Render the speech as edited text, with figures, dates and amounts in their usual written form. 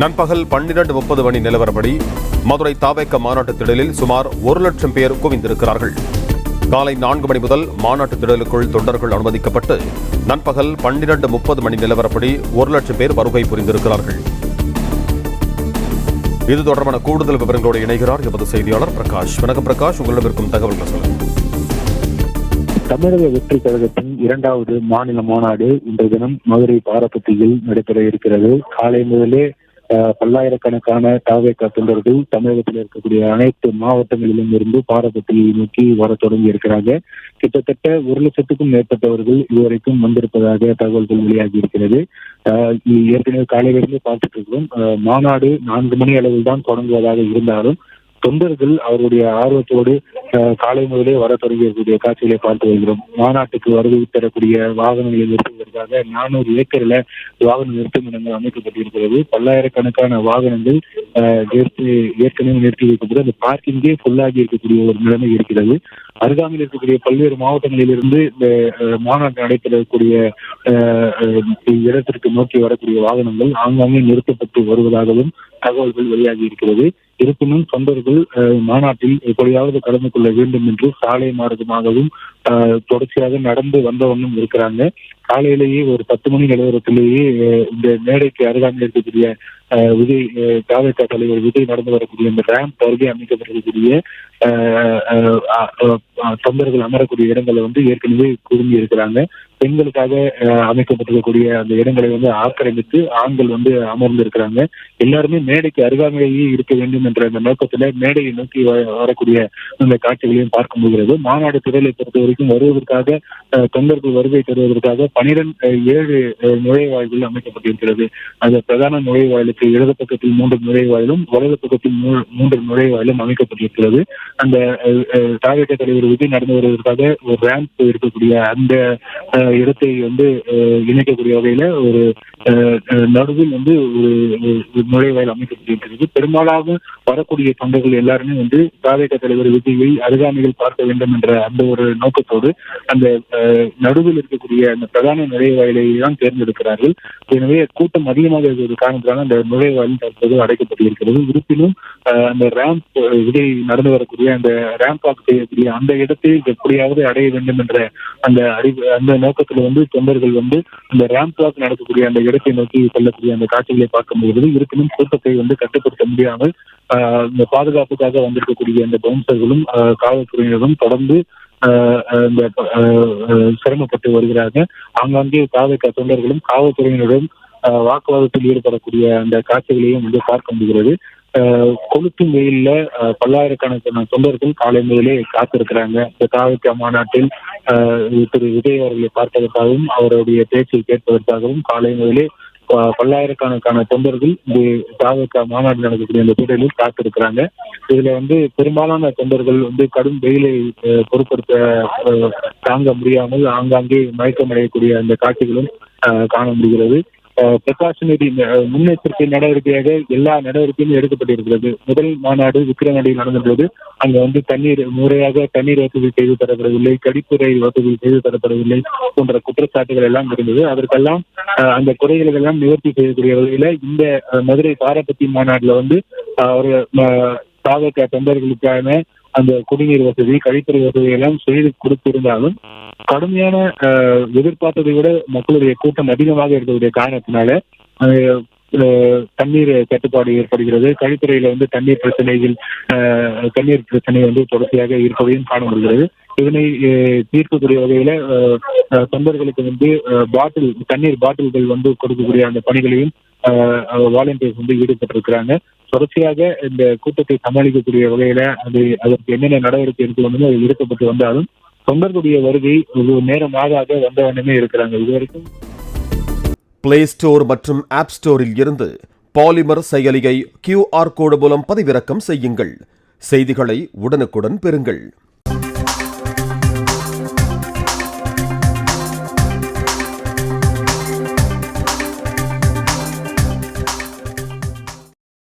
நண்பகல் 12:30 மணி நிலவரப்படி மதுரை தாவேக்க மாநாட்டு திடலில் சுமார் 1,00,000 பேர் குவிந்திருக்கிறார்கள். காலை 4 மணி முதல் மாநாட்டு திடலுக்குள் தொண்டர்கள் அனுமதிக்கப்பட்டு நண்பகல் 12:30 மணி நிலவரப்படி 1,00,000 பேர் வருகை புரிந்திருக்கிறார்கள். இது தொடர்பான கூடுதல் விவரங்களோடு இணைகிறார் எமது செய்தியாளர் பிரகாஷ். வணக்கம் பிரகாஷ், உங்களிடம் இருக்கும் தகவல்கள் சொல்லுங்கள். தமிழக வெற்றி கழகத்தின் 2வது மாநில மாநாடு இன்றைய தினம் மதுரை பாரபத்தியில் நடைபெற இருக்கிறது. காலை முதலே பல்லாயிரக்கணக்கான தாவேக தொண்டர்கள் தமிழகத்தில் இருக்கக்கூடிய அனைத்து மாவட்டங்களிலும் இருந்து பாரபத்தியை நோக்கி வர தொடங்கி இருக்கிறாங்க. கிட்டத்தட்ட 1,00,000க்கும் மேற்பட்டவர்கள் இதுவரைக்கும் வந்திருப்பதாக தகவல்கள் வெளியாகி இருக்கிறது. ஏற்கனவே காலையிலிருந்து பார்த்துட்டு இருக்கிறோம். மாநாடு 4 மணி அளவில் தான் தொடங்குவதாக இருந்தாலும் தொண்டர்கள் அவருடைய ஆர்வத்தோடு காலை முதலே வர தொடங்கியிருக்கக்கூடிய காட்சிகளை பார்த்து வருகிறோம். மாநாட்டுக்கு வருகை தரக்கூடிய வாகனங்களை நிறுத்துவதற்காக 400 ஏக்கர்ல வாகன நிறுத்தும் இடங்கள் அமைக்கப்பட்டிருக்கிறது. பல்லாயிரக்கணக்கான வாகனங்கள் ஏற்கனவே நிறுத்தி வைக்கப்பட்டு அந்த பார்க்கிங்கே ஃபுல்லாகி இருக்கக்கூடிய ஒரு நிலைமை இருக்கிறது. அருகாமையில் இருக்கக்கூடிய பல்வேறு மாவட்டங்களிலிருந்து இந்த மாநாட்டு நடைபெறக்கூடிய இடத்திற்கு நோக்கி வரக்கூடிய வாகனங்கள் ஆங்காங்கே நிறுத்தப்பட்டு வருவதாகவும் தகவல்கள் வெளியாகி இருக்கிறது. இருப்பினும் தொண்டர்கள் மாநாட்டில் எப்படியாவது கலந்து கொள்ள வேண்டும் என்று சாலை மார்க்கமாகவும் தொடர்ச்சியாக நடந்து வந்த வண்ணம் இருக்கிறாங்க. காலையிலேயே ஒரு 10 மணி நிலவரத்திலேயே இந்த மேடைக்கு அருகாமையில் இருக்கக்கூடிய விஜய் தாவேக தலைவர் விஜய் நடந்து வரக்கூடிய இந்த ரேம்ப் அருகே அமைக்கப்பட்டிருக்கக்கூடிய தொண்டர்கள் அமரக்கூடிய இடங்களை ஏற்கனவே குறுங்கி இருக்கிறாங்க. பெண்களுக்காக அமைக்கப்பட்டிருக்கக்கூடிய அந்த இடங்களை ஆக்கிரமித்து ஆண்கள் அமர்ந்து இருக்கிறாங்க. எல்லாருமே மேடைக்கு அருகாமையிலேயே இருக்க வேண்டும் என்ற அந்த நோக்கத்துல மேடையை நோக்கி வரக்கூடிய அந்த காட்சிகளையும் பார்க்க முடிகிறது. மாநாடு திடலை பொறுத்த வரைக்கும் வருவதற்காக தொண்டர்கள் வருகை தருவதற்காக 7 நுழைவாயில்கள் அமைக்கப்பட்டிருக்கிறது. அந்த பிரதான நுழைவாயிலுக்கு இடது பக்கத்தில் 3 நுழைவாயிலும் வலது பக்கத்தில் 3 நுழைவாயிலும் அமைக்கப்பட்டிருக்கிறது. அந்த தாவேக தலைவர் விஜய் நடந்து வருவதற்காக ஒரு ரேம்ப் இருக்கக்கூடிய அந்த இடத்தை இணைக்கக்கூடிய வகையில ஒரு நடுவில் ஒரு நுழைவாயில் அமைக்கப்பட்டிருக்கிறது. பெரும்பாலாக வரக்கூடிய தொண்டர்கள் எல்லாருமே தாவேக தலைவர் விஜயை அருகாமையில் பார்க்க வேண்டும் என்ற அந்த ஒரு நோக்கத்தோடு அந்த நடுவில் இருக்கக்கூடிய அந்த பிரதான நுழைவாயிலை தான் தேர்ந்தெடுக்கிறார்கள். எனவே கூட்டம் அதிகமாக இருக்கிற காரணத்தினால அந்த நுழைவாயில் தற்போது அடைக்கப்பட்டிருக்கிறது. இருப்பினும் அந்த ரேம்ப் விஜய் நடந்து வரக்கூடிய அந்த ரேம்ப் வாக் செய்யக்கூடிய அந்த இடத்தை எப்படியாவது அடைய வேண்டும் என்ற அந்த நோக்கத்தில் தொண்டர்கள் அந்த ரேம்ப் வாக் நடக்கக்கூடிய அந்த இடத்தை நோக்கி செல்லக்கூடிய அந்த காட்சிகளை பார்க்க முடிகிறது. இருப்பினும் கூட்டத்தை கட்டுப்படுத்த முடியாமல் இந்த பாதுகாப்புக்காக வந்திருக்கக்கூடிய அந்த பவுன்சர்களும் காவல்துறையினரும் தொடர்ந்து சிரமப்பட்டு வருகிறாங்க. ஆங்காங்கே தாவேக தொண்டர்களும் காவல்துறையினரும் வாக்குவாதத்தில் ஈடுபடக்கூடிய அந்த காட்சிகளையும் பார்க்க முடிகிறது. கொளுத்தும் வெயில்ல பல்லாயிரக்கணக்கான தொண்டர்கள் காலை முதலே காத்திருக்கிறாங்க. இந்த தாவேக மாநாட்டில் திரு விஜய் அவர்களை பார்ப்பதற்காகவும் அவருடைய பேச்சை கேட்பதற்காகவும் காலை முதலே பல்லாயிரக்கணக்கான தொண்டர்கள் இந்த தாவேக மாநாடு நடக்கக்கூடிய அந்த திடலில் காத்திருக்கிறாங்க. இதுல பெரும்பாலான தொண்டர்கள் கடும் வெயிலை பொருட்படுத்த தாங்க முடியாமல் ஆங்காங்கே மயக்கமடையக்கூடிய அந்த காட்சிகளும் காண முடிகிறது. பிரகாசனடி முன்னெச்சரிக்கை நடவடிக்கையாக எல்லா நடவடிக்கையும் எடுக்கப்பட்டிருக்கிறது. முதல் மாநாடு விக்கிரவாண்டியில் நடந்தபோது அங்க முறையாக தண்ணீர் வசதி செய்து தரப்படவில்லை, கழிப்பறை வசதி செய்து தரப்படவில்லை போன்ற குற்றச்சாட்டுகள் எல்லாம் இருந்தது. அதற்கெல்லாம் அந்த குறைகளை எல்லாம் நிவர்த்தி செய்யக்கூடிய வகையில இந்த மதுரை பாரபத்தி மாநாடுல ஒரு தாவேக தொண்டர்களுக்கான அந்த குடிநீர் வசதி, கழிப்பறை வசதி எல்லாம் செய்து கொடுத்திருந்தாலும் கடுமையான எதிர்பார்த்ததை விட மக்களுடைய கூட்டம் அதிகமாக இருக்கக்கூடிய காரணத்தினால தண்ணீர் தட்டுப்பாடு ஏற்படுகிறது. கழிப்பறையில தண்ணீர் பிரச்சனை தொடர்ச்சியாக இருப்பதையும் காண முடிகிறது. இதனை தீர்க்கக்கூடிய வகையில தொண்டர்களுக்கு தண்ணீர் பாட்டில்கள் கொடுக்கக்கூடிய அந்த பணிகளையும் வாலண்டியர்ஸ் ஈடுபட்டிருக்கிறாங்க. தொடர்ச்சியாக இந்த கூட்டத்தை சமாளிக்கக்கூடிய வகையில அதற்கு என்னென்ன நடவடிக்கை எடுக்கணும் அது எடுக்கப்பட்டு வந்தாலும் தொண்டர்களுடைய வருகை ஒரு நேரமாக வந்த வண்ணமே இருக்கிறாங்க. இதுவரைக்கும் பிளே ஸ்டோர் மற்றும் ஆப் ஸ்டோரில் இருந்து பாலிமர் செயலியை QR கோடு மூலம் பதிவிறக்கம் செய்யுங்கள். செய்திகளை உடனுக்குடன் பெறுங்கள்.